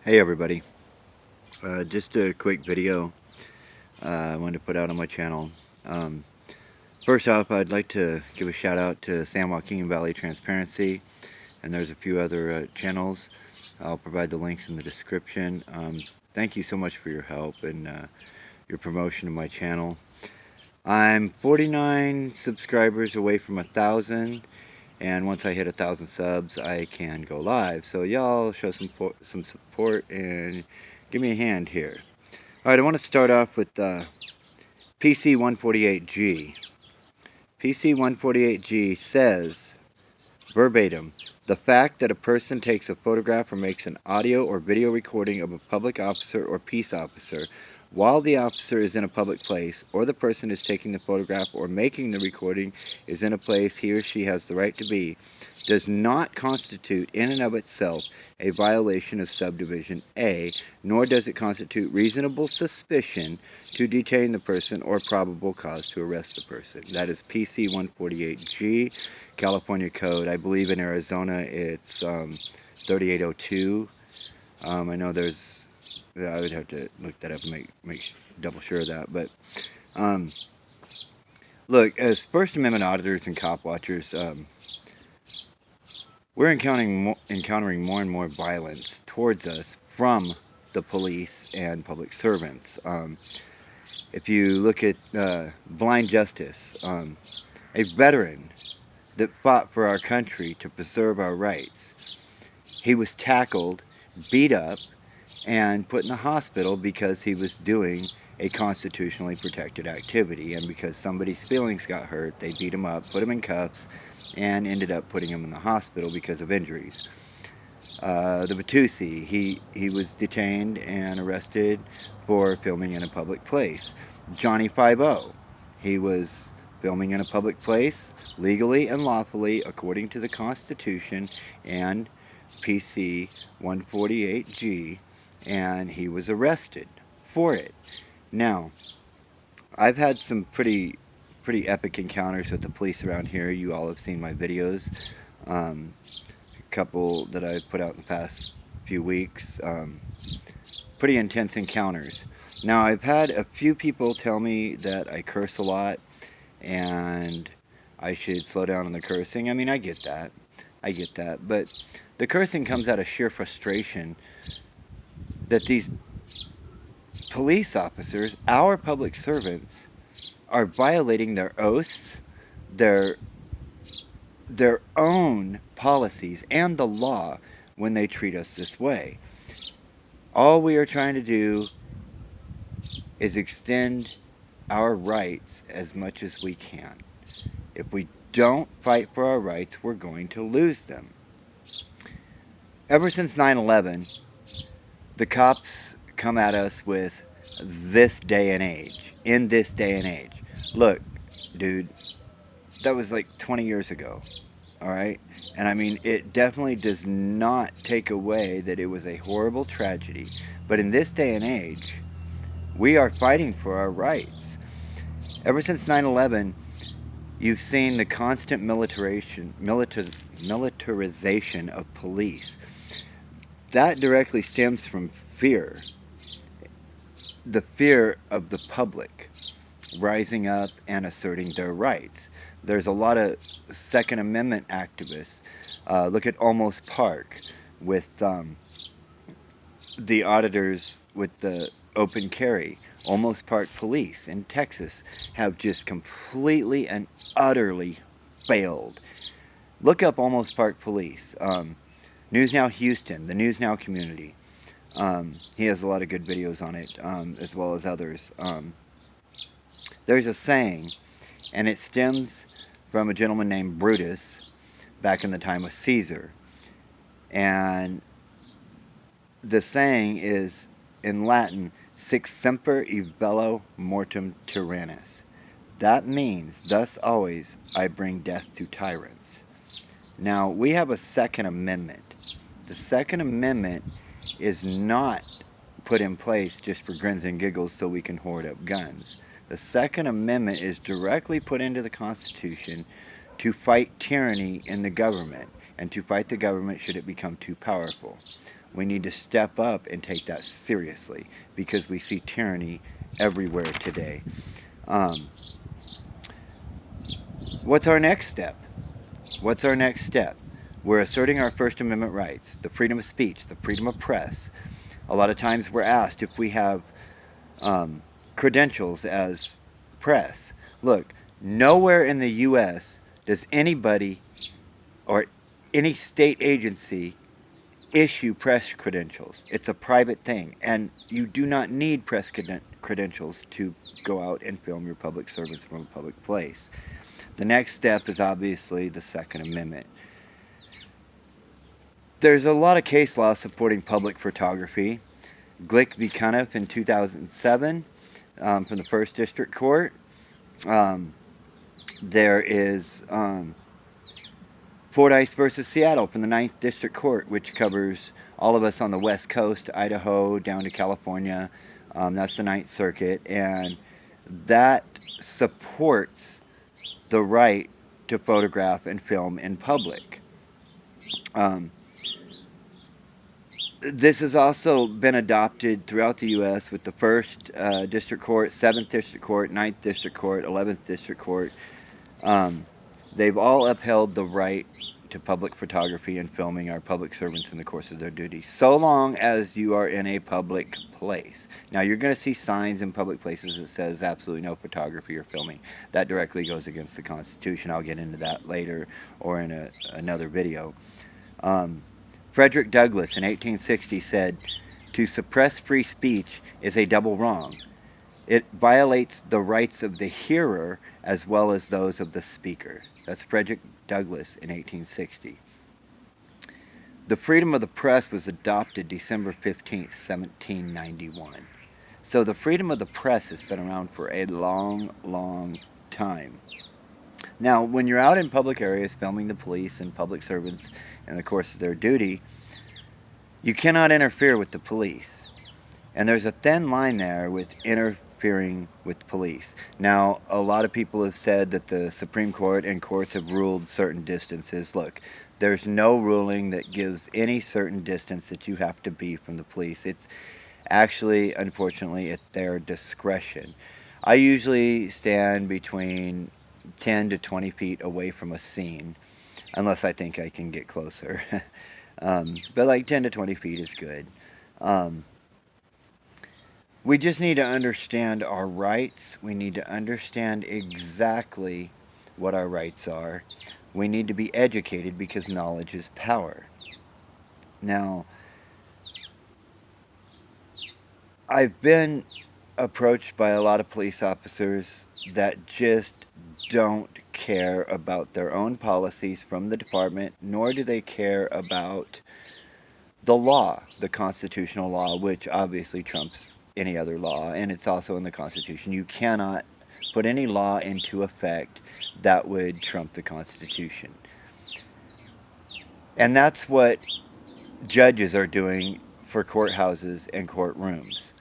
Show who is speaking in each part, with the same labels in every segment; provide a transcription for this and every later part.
Speaker 1: Hey everybody, just a quick video I wanted to put out on my channel. Um, First off, I'd like to give a shout out to San Joaquin Valley Transparency, and there's a few other channels. I'll provide the links in the description. Thank you so much for your help and your promotion of my channel. I'm 49 subscribers away from 1,000, and once I hit 1,000 subs, I can go live. So y'all show some support and give me a hand here. All right, I want to start off with PC 148G. PC 148G says, verbatim, the fact that a person takes a photograph or makes an audio or video recording of a public officer or peace officer while the officer is in a public place, or the person is taking the photograph or making the recording is in a place he or she has the right to be, does not constitute in and of itself a violation of subdivision A, nor does it constitute reasonable suspicion to detain the person or probable cause to arrest the person. That is PC 148G, California Code. I believe in Arizona it's 3802. I know there's, I would have to look that up and make double sure of that. But look, as First Amendment auditors and cop watchers, we're encountering more and more violence towards us from the police and public servants. If you look at Blind Justice, a veteran that fought for our country to preserve our rights, he was tackled, beat up, and put in the hospital because he was doing a constitutionally protected activity, and because somebody's feelings got hurt, they beat him up, put him in cuffs, and ended up putting him in the hospital because of injuries. The Batusi, he was detained and arrested for filming in a public place. Johnny 5-0, he was filming in a public place legally and lawfully according to the Constitution and PC 148G, and he was arrested for it. Now, I've had some pretty epic encounters with the police around here. You all have seen my videos, a couple that I've put out in the past few weeks. Pretty intense encounters. Now, I've had a few people tell me that I curse a lot and I should slow down on the cursing. I mean, I get that, but the cursing comes out of sheer frustration that these police officers, our public servants, are violating their oaths, their own policies, and the law when they treat us this way. All we are trying to do is extend our rights as much as we can. If we don't fight for our rights, we're going to lose them. Ever since 9/11, the cops come at us with this day and age, in this day and age. Look, dude, that was like 20 years ago, all right? And I mean, it definitely does not take away that it was a horrible tragedy. But in this day and age, we are fighting for our rights. Ever since 9/11, you've seen the constant militarization of police. That directly stems from fear. The fear of the public rising up and asserting their rights. There's a lot of Second Amendment activists. Look at Almost Park with the auditors with the open carry. Almost Park police in Texas have just completely and utterly failed. Look up Almost Park police. News Now Houston, the News Now community. He has a lot of good videos on it, as well as others. There's a saying, and it stems from a gentleman named Brutus back in the time of Caesar. And the saying is, in Latin, sic semper e bello mortem tyrannus. That means, thus always, I bring death to tyrants. Now, we have a Second Amendment. The Second Amendment is not put in place just for grins and giggles so we can hoard up guns. The Second Amendment is directly put into the Constitution to fight tyranny in the government, and to fight the government should it become too powerful. We need to step up and take that seriously because we see tyranny everywhere today. Um, what's our next step? What's our next step? We're asserting our First Amendment rights, the freedom of speech, the freedom of press. A lot of times we're asked if we have credentials as press. Look, nowhere in the U.S. does anybody or any state agency issue press credentials. It's a private thing, and you do not need press credentials to go out and film your public servants from a public place. The next step is obviously the Second Amendment. There's a lot of case law supporting public photography. Glick v. Cuniff in 2007 from the First District Court. There is Fordyce versus Seattle from the Ninth District Court, which covers all of us on the West Coast, Idaho, down to California. That's the Ninth Circuit, and that supports the right to photograph and film in public. This has also been adopted throughout the U.S. with the First District Court, 7th District Court, 9th District Court, 11th District Court. They've all upheld the right to public photography and filming our public servants in the course of their duties, so long as you are in a public place. Now, you're going to see signs in public places that says absolutely no photography or filming. That directly goes against the Constitution. I'll get into that later or in another video. Frederick Douglass in 1860 said, "To suppress free speech is a double wrong. It violates the rights of the hearer as well as those of the speaker." That's Frederick Douglass in 1860. The freedom of the press was adopted December 15th, 1791. So the freedom of the press has been around for a long, long time. Now, when you're out in public areas filming the police and public servants in the course of their duty, you cannot interfere with the police. And there's a thin line there with interfering with police. Now, a lot of people have said that the Supreme Court and courts have ruled certain distances. Look, there's no ruling that gives any certain distance that you have to be from the police. It's actually, unfortunately, at their discretion. I usually stand between 10 to 20 feet away from a scene, unless I think I can get closer. But like 10 to 20 feet is good. We just need to understand our rights. We need to understand exactly what our rights are. We need to be educated because knowledge is power. Now, I've been approached by a lot of police officers that just don't care about their own policies from the department, nor do they care about the law, the constitutional law, which obviously trumps any other law, and it's also in the Constitution. You cannot put any law into effect that would trump the Constitution. And that's what judges are doing for courthouses and courtrooms.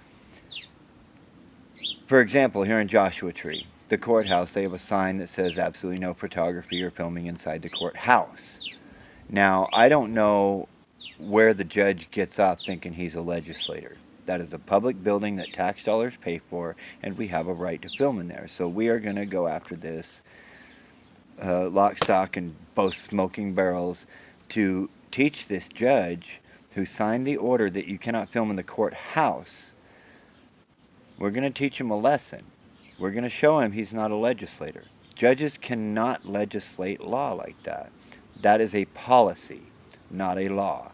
Speaker 1: For example, here in Joshua Tree, the courthouse, they have a sign that says absolutely no photography or filming inside the courthouse. Now, I don't know where the judge gets off thinking he's a legislator. That is a public building that tax dollars pay for, and we have a right to film in there. So we are going to go after this lock, stock, and both smoking barrels to teach this judge who signed the order that you cannot film in the courthouse. We're going to teach him a lesson. We're going to show him he's not a legislator. Judges cannot legislate law like that. That is a policy, not a law.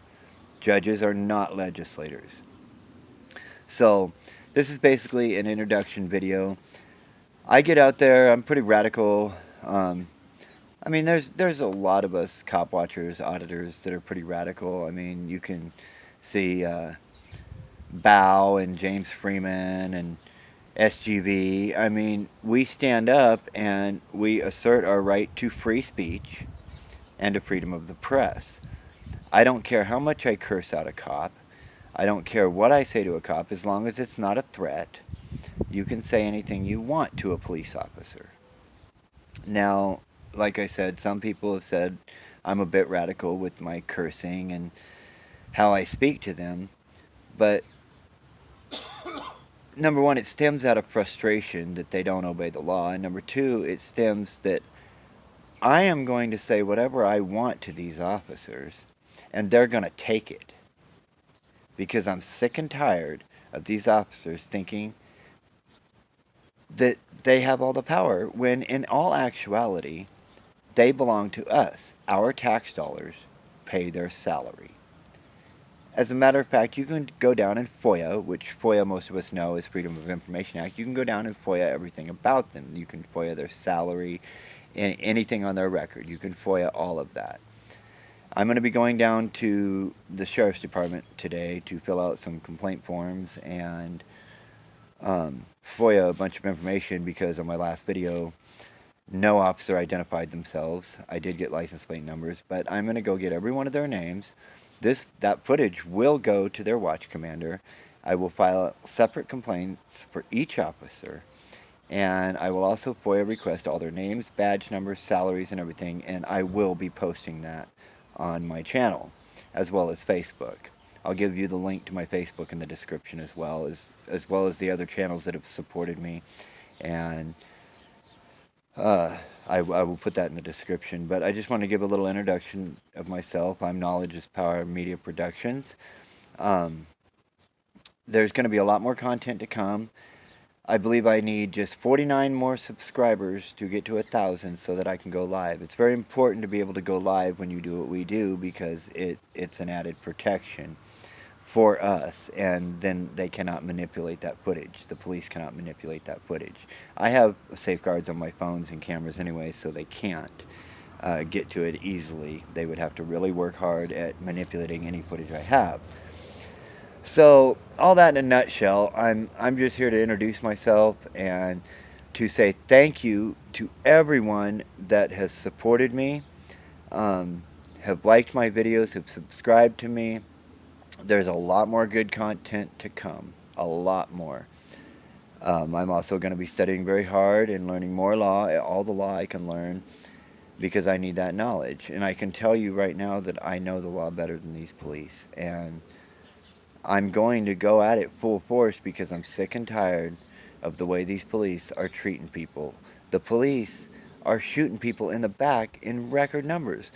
Speaker 1: Judges are not legislators. So, this is basically an introduction video. I get out there, I'm pretty radical. I mean, there's a lot of us cop watchers, auditors that are pretty radical. I mean, you can see Bow and James Freeman and SGV. I mean, we stand up and we assert our right to free speech and to freedom of the press. I don't care how much I curse out a cop. I don't care what I say to a cop as long as it's not a threat. You can say anything you want to a police officer. Now, like I said, some people have said I'm a bit radical with my cursing, and how I speak to them. But number one, it stems out of frustration that they don't obey the law. And number two, it stems that I am going to say whatever I want to these officers, and they're going to take it. Because I'm sick and tired of these officers thinking that they have all the power, when in all actuality, they belong to us. Our tax dollars pay their salary. As a matter of fact, you can go down and FOIA, which FOIA most of us know is Freedom of Information Act. You can go down and FOIA everything about them. You can FOIA their salary, anything on their record. You can FOIA all of that. I'm going to be going down to the Sheriff's Department today to fill out some complaint forms and FOIA a bunch of information, because on my last video, no officer identified themselves. I did get license plate numbers, but I'm going to go get every one of their names. That footage will go to their watch commander. I will file separate complaints for each officer, and I will also FOIA request all their names, badge numbers, salaries, and everything, and I will be posting that on my channel, as well as Facebook. I'll give you the link to my Facebook in the description, as well as the other channels that have supported me, and I will put that in the description. But I just want to give a little introduction of myself. I'm Knowledge is Power Media Productions. There's going to be a lot more content to come. I believe I need just 49 more subscribers to get to 1,000 so that I can go live. It's very important to be able to go live when you do what we do, because it's an added protection for us, and then they cannot manipulate that footage. The police cannot manipulate that footage. I have safeguards on my phones and cameras anyway, so they can't get to it easily. They would have to really work hard at manipulating any footage I have. So, all that in a nutshell, I'm just here to introduce myself and to say thank you to everyone that has supported me, have liked my videos, have subscribed to me. There's a lot more good content to come, a lot more. I'm also going to be studying very hard and learning more law, all the law I can learn, because I need that knowledge. And I can tell you right now that I know the law better than these police. And I'm going to go at it full force, because I'm sick and tired of the way these police are treating people. The police are shooting people in the back in record numbers.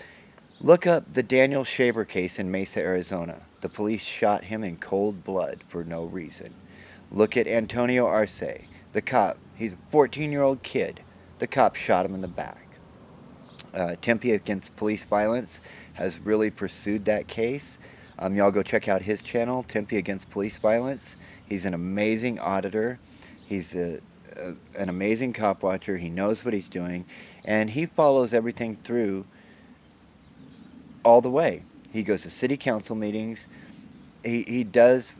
Speaker 1: Look up the Daniel Shaver case in Mesa, Arizona. The police shot him in cold blood for no reason. Look at Antonio Arce, the cop. He's a 14-year-old kid. The cop shot him in the back. Tempe Against Police Violence has really pursued that case. Y'all go check out his channel, Tempe Against Police Violence. He's an amazing auditor. He's an amazing cop watcher. He knows what he's doing, and he follows everything through all the way. He goes to city council meetings. He does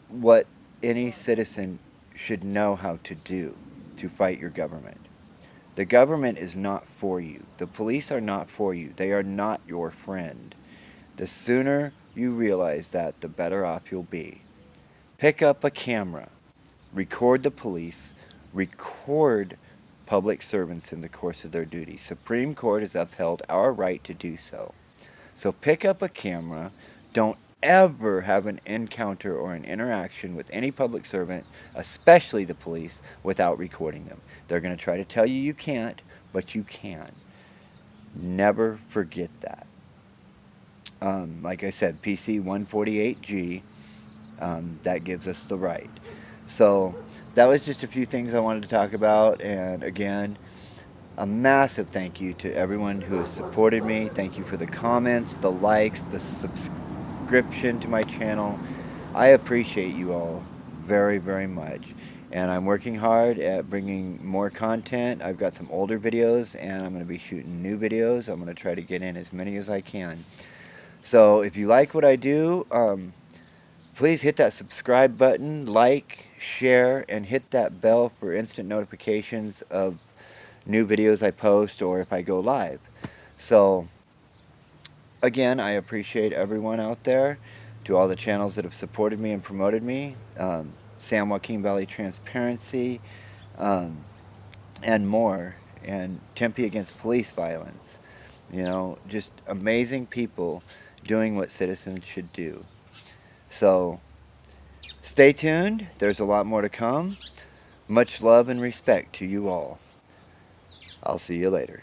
Speaker 1: what any citizen should know how to do to fight your government. The government is not for you. The police are not for you. They are not your friend. The sooner you realize that, the better off you'll be. Pick up a camera. Record the police. Record public servants in the course of their duty. Supreme Court has upheld our right to do so. So pick up a camera. Don't ever have an encounter or an interaction with any public servant, especially the police, without recording them. They're going to try to tell you you can't, but you can. Never forget that. Like I said, PC 148G, that gives us the right. So that was just a few things I wanted to talk about, and again, a massive thank you to everyone who has supported me. Thank you for the comments, the likes, the subscription to my channel. I appreciate you all very, very much. And I'm working hard at bringing more content. I've got some older videos, and I'm going to be shooting new videos. I'm going to try to get in as many as I can. So if you like what I do, please hit that subscribe button, like, share, and hit that bell for instant notifications of new videos I post or if I go live. So again, I appreciate everyone out there, to all the channels that have supported me and promoted me, San Joaquin Valley Transparency, and more, and Tempe Against Police Violence. You know, just amazing people doing what citizens should do. So stay tuned. There's a lot more to come. Much love and respect to you all. I'll see you later.